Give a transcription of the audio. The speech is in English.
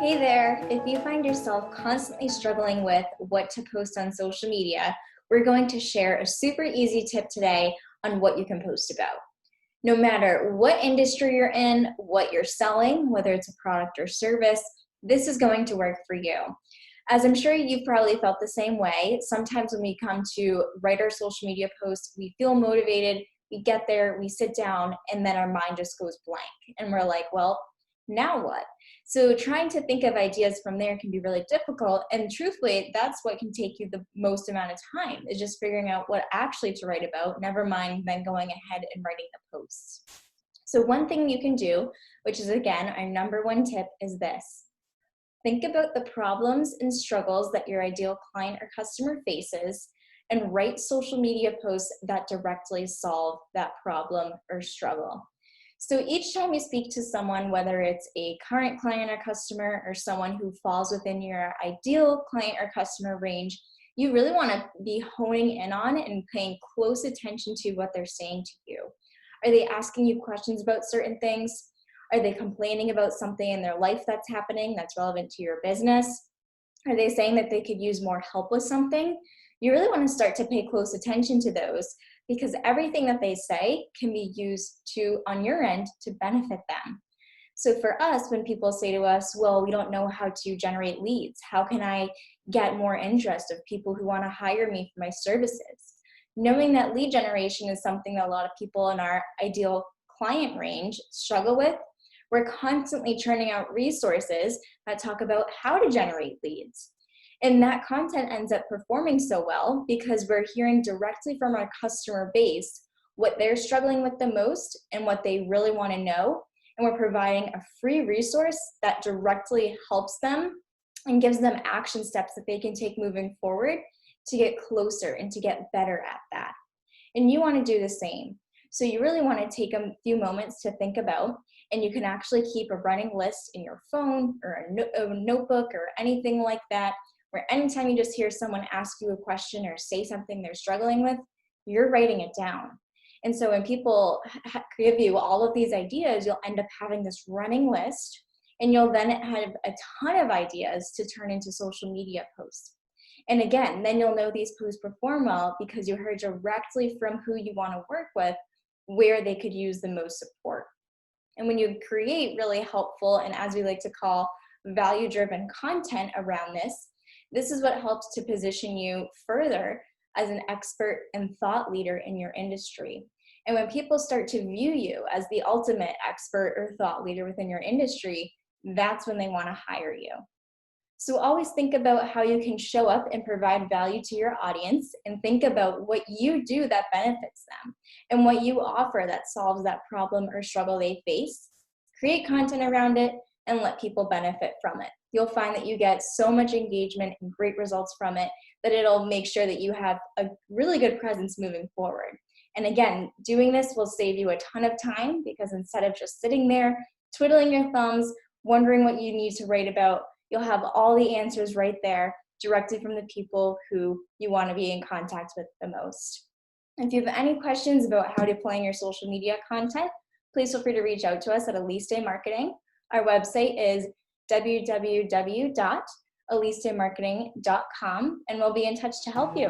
Hey there, if you find yourself constantly struggling with what to post on social media, we're going to share a super easy tip today on what you can post about. No matter what industry you're in, what you're selling, whether it's a product or service, this is going to work for you. As I'm sure you've probably felt the same way, sometimes when we come to write our social media posts, we feel motivated, we get there, we sit down, and then our mind just goes blank. And we're like, well, now what? So trying to think of ideas from there can be really difficult. And truthfully, that's what can take you the most amount of time, is just figuring out what actually to write about, never mind then going ahead and writing the posts. So one thing you can do, which is again, our number one tip, is this. Think about the problems and struggles that your ideal client or customer faces and write social media posts that directly solve that problem or struggle. So each time you speak to someone, whether it's a current client or customer or someone who falls within your ideal client or customer range, you really want to be honing in on and paying close attention to what they're saying to you. Are they asking you questions about certain things? Are they complaining about something in their life that's happening that's relevant to your business? Are they saying that they could use more help with something? You really want to start to pay close attention to those, because everything that they say can be used on your end to benefit them. So for us, when people say to us, well, we don't know how to generate leads, how can I get more interest of people who want to hire me for my services? Knowing that lead generation is something that a lot of people in our ideal client range struggle with, we're constantly churning out resources that talk about how to generate leads. And that content ends up performing so well because we're hearing directly from our customer base what they're struggling with the most and what they really want to know. And we're providing a free resource that directly helps them and gives them action steps that they can take moving forward to get closer and to get better at that. And you want to do the same. So you really want to take a few moments to think about, and you can actually keep a running list in your phone or a notebook or anything like that, where anytime you just hear someone ask you a question or say something they're struggling with, you're writing it down. And so when people give you all of these ideas, you'll end up having this running list, and you'll then have a ton of ideas to turn into social media posts. And again, then you'll know these posts perform well because you heard directly from who you want to work with where they could use the most support. And when you create really helpful, and as we like to call, value-driven content around this is what helps to position you further as an expert and thought leader in your industry. And when people start to view you as the ultimate expert or thought leader within your industry, that's when they want to hire you. So always think about how you can show up and provide value to your audience, and think about what you do that benefits them and what you offer that solves that problem or struggle they face. Create content around it and let people benefit from it. You'll find that you get so much engagement and great results from it that it'll make sure that you have a really good presence moving forward. And again, doing this will save you a ton of time, because instead of just sitting there, twiddling your thumbs, wondering what you need to write about, you'll have all the answers right there directly from the people who you want to be in contact with the most. If you have any questions about how to plan your social media content, please feel free to reach out to us at Aliste Marketing. Our website is www.alistemarketing.com, and we'll be in touch to help you.